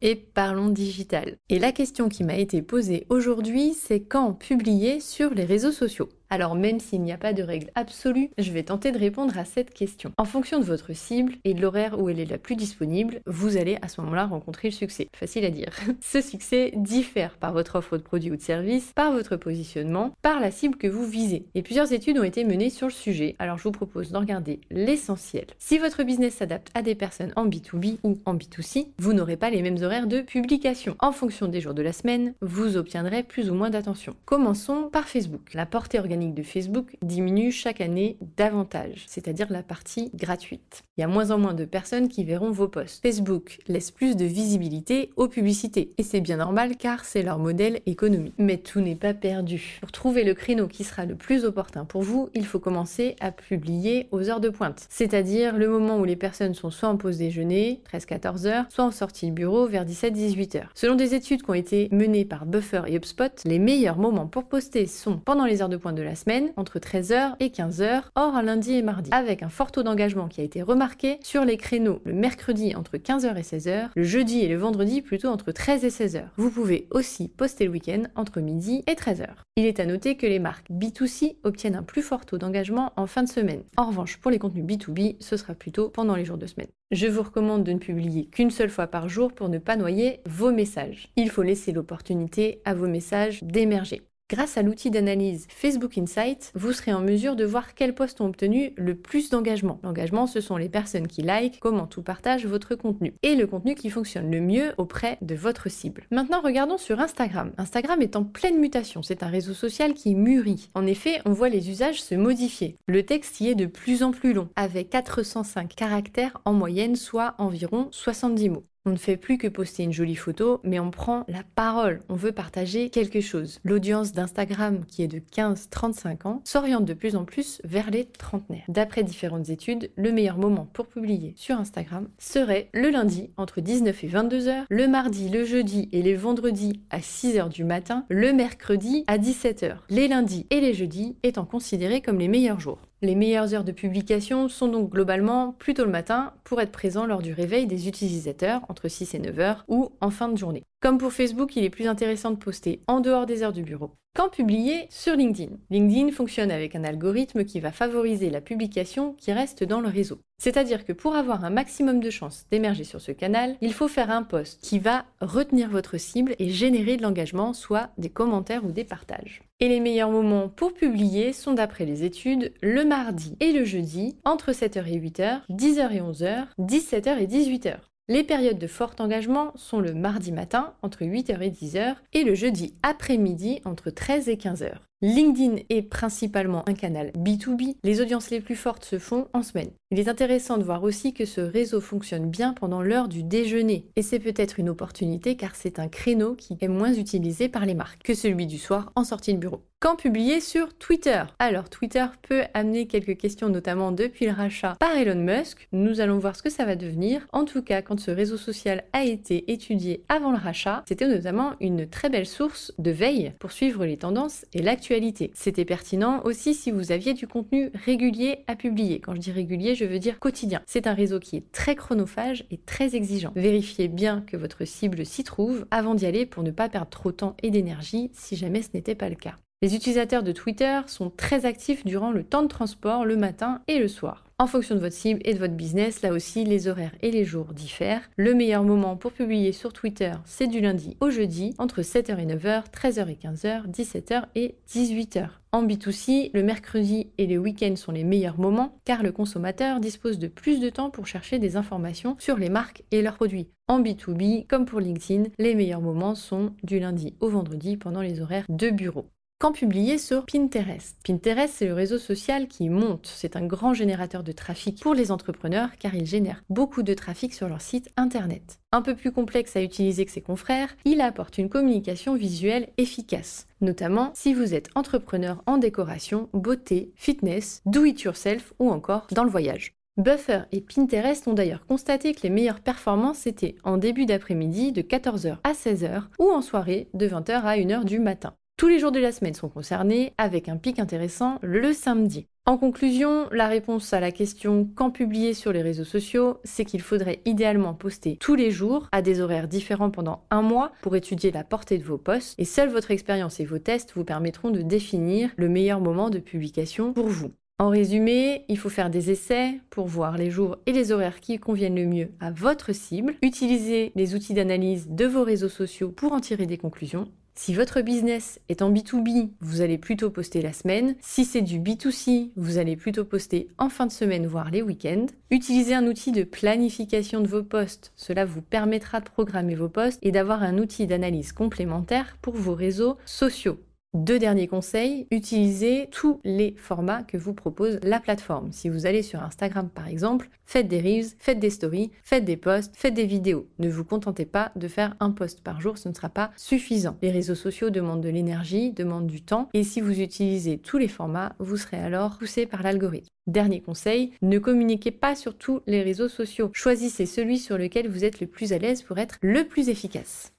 Et parlons digital. Et la question qui m'a été posée aujourd'hui, c'est quand publier sur les réseaux sociaux? Alors même s'il n'y a pas de règle absolue, je vais tenter de répondre à cette question. En fonction de votre cible et de l'horaire où elle est la plus disponible, vous allez à ce moment-là rencontrer le succès. Facile à dire. Ce succès diffère par votre offre de produit ou de service, par votre positionnement, par la cible que vous visez. Et plusieurs études ont été menées sur le sujet, alors je vous propose d'en regarder l'essentiel. Si votre business s'adapte à des personnes en B2B ou en B2C, vous n'aurez pas les mêmes horaires de publication. En fonction des jours de la semaine, vous obtiendrez plus ou moins d'attention. Commençons par Facebook. La portée organique de Facebook diminue chaque année davantage, c'est-à-dire la partie gratuite. Il y a moins en moins de personnes qui verront vos posts. Facebook laisse plus de visibilité aux publicités, et c'est bien normal car c'est leur modèle économique. Mais tout n'est pas perdu. Pour trouver le créneau qui sera le plus opportun pour vous, il faut commencer à publier aux heures de pointe, c'est-à-dire le moment où les personnes sont soit en pause déjeuner, 13-14 heures, soit en sortie de bureau vers 17-18 heures. Selon des études qui ont été menées par Buffer et HubSpot, les meilleurs moments pour poster sont pendant les heures de pointe de la semaine, entre 13h et 15h, hors lundi et mardi, avec un fort taux d'engagement qui a été remarqué sur les créneaux le mercredi entre 15h et 16h, le jeudi et le vendredi plutôt entre 13 et 16h. Vous pouvez aussi poster le week-end entre midi et 13h. Il est à noter que les marques B2C obtiennent un plus fort taux d'engagement en fin de semaine. En revanche, pour les contenus B2B, ce sera plutôt pendant les jours de semaine. Je vous recommande de ne publier qu'une seule fois par jour pour ne pas noyer vos messages. Il faut laisser l'opportunité à vos messages d'émerger. Grâce à l'outil d'analyse Facebook Insights, vous serez en mesure de voir quels posts ont obtenu le plus d'engagement. L'engagement, ce sont les personnes qui likent, commentent ou partagent votre contenu. Et le contenu qui fonctionne le mieux auprès de votre cible. Maintenant, regardons sur Instagram. Instagram est en pleine mutation. C'est un réseau social qui mûrit. En effet, on voit les usages se modifier. Le texte y est de plus en plus long, avec 405 caractères en moyenne, soit environ 70 mots. On ne fait plus que poster une jolie photo, mais on prend la parole, on veut partager quelque chose. L'audience d'Instagram, qui est de 15-35 ans, s'oriente de plus en plus vers les trentenaires. D'après différentes études, le meilleur moment pour publier sur Instagram serait le lundi entre 19 et 22 heures, le mardi, le jeudi et les vendredis à 6 heures du matin, le mercredi à 17 heures. Les lundis et les jeudis étant considérés comme les meilleurs jours. Les meilleures heures de publication sont donc globalement plutôt le matin pour être présent lors du réveil des utilisateurs entre 6 et 9 heures ou en fin de journée. Comme pour Facebook, il est plus intéressant de poster en dehors des heures du bureau. Quand publier sur LinkedIn? LinkedIn fonctionne avec un algorithme qui va favoriser la publication qui reste dans le réseau. C'est-à-dire que pour avoir un maximum de chances d'émerger sur ce canal, il faut faire un post qui va retenir votre cible et générer de l'engagement, soit des commentaires ou des partages. Et les meilleurs moments pour publier sont, d'après les études, le mardi et le jeudi, entre 7h et 8h, 10h et 11h, 17h et 18h. Les périodes de fort engagement sont le mardi matin, entre 8h et 10h, et le jeudi après-midi, entre 13 et 15h. LinkedIn est principalement un canal B2B, les audiences les plus fortes se font en semaine. Il est intéressant de voir aussi que ce réseau fonctionne bien pendant l'heure du déjeuner, et c'est peut-être une opportunité car c'est un créneau qui est moins utilisé par les marques que celui du soir en sortie de bureau. Quand publier sur Twitter? Alors Twitter peut amener quelques questions, notamment depuis le rachat par Elon Musk. Nous allons voir ce que ça va devenir. En tout cas, quand ce réseau social a été étudié avant le rachat, c'était notamment une très belle source de veille pour suivre les tendances et l'actualité. C'était pertinent aussi si vous aviez du contenu régulier à publier. Quand je dis régulier, je veux dire quotidien. C'est un réseau qui est très chronophage et très exigeant. Vérifiez bien que votre cible s'y trouve avant d'y aller pour ne pas perdre trop de temps et d'énergie si jamais ce n'était pas le cas. Les utilisateurs de Twitter sont très actifs durant le temps de transport, le matin et le soir. En fonction de votre cible et de votre business, là aussi, les horaires et les jours diffèrent. Le meilleur moment pour publier sur Twitter, c'est du lundi au jeudi, entre 7h et 9h, 13h et 15h, 17h et 18h. En B2C, le mercredi et les week-ends sont les meilleurs moments car le consommateur dispose de plus de temps pour chercher des informations sur les marques et leurs produits. En B2B, comme pour LinkedIn, les meilleurs moments sont du lundi au vendredi pendant les horaires de bureau. Quand publier sur Pinterest? Pinterest, c'est le réseau social qui monte. C'est un grand générateur de trafic pour les entrepreneurs car il génère beaucoup de trafic sur leur site internet. Un peu plus complexe à utiliser que ses confrères, il apporte une communication visuelle efficace. Notamment si vous êtes entrepreneur en décoration, beauté, fitness, do-it-yourself ou encore dans le voyage. Buffer et Pinterest ont d'ailleurs constaté que les meilleures performances étaient en début d'après-midi de 14h à 16h ou en soirée de 20h à 1h du matin. Tous les jours de la semaine sont concernés, avec un pic intéressant le samedi. En conclusion, la réponse à la question quand publier sur les réseaux sociaux, c'est qu'il faudrait idéalement poster tous les jours à des horaires différents pendant un mois pour étudier la portée de vos posts et seule votre expérience et vos tests vous permettront de définir le meilleur moment de publication pour vous. En résumé, il faut faire des essais pour voir les jours et les horaires qui conviennent le mieux à votre cible, utiliser les outils d'analyse de vos réseaux sociaux pour en tirer des conclusions. Si votre business est en B2B, vous allez plutôt poster la semaine. Si c'est du B2C, vous allez plutôt poster en fin de semaine, voire les week-ends. Utilisez un outil de planification de vos posts. Cela vous permettra de programmer vos posts et d'avoir un outil d'analyse complémentaire pour vos réseaux sociaux. 2 derniers conseils, utilisez tous les formats que vous propose la plateforme. Si vous allez sur Instagram par exemple, faites des reels, faites des stories, faites des posts, faites des vidéos. Ne vous contentez pas de faire un post par jour, ce ne sera pas suffisant. Les réseaux sociaux demandent de l'énergie, demandent du temps, et si vous utilisez tous les formats, vous serez alors poussé par l'algorithme. Dernier conseil, ne communiquez pas sur tous les réseaux sociaux. Choisissez celui sur lequel vous êtes le plus à l'aise pour être le plus efficace.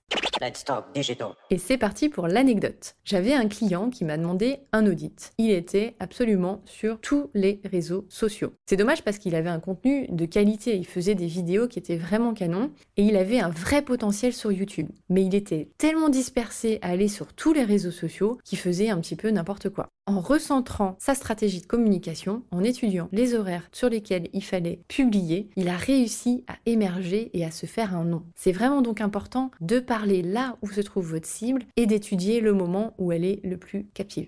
Let's talk digital. Et c'est parti pour l'anecdote. J'avais un client qui m'a demandé un audit. Il était absolument sur tous les réseaux sociaux. C'est dommage parce qu'il avait un contenu de qualité. Il faisait des vidéos qui étaient vraiment canon et il avait un vrai potentiel sur YouTube. Mais il était tellement dispersé à aller sur tous les réseaux sociaux qu'il faisait un petit peu n'importe quoi. En recentrant sa stratégie de communication, en étudiant les horaires sur lesquels il fallait publier, il a réussi à émerger et à se faire un nom. C'est vraiment donc important de parler là où se trouve votre cible et d'étudier le moment où elle est le plus captive.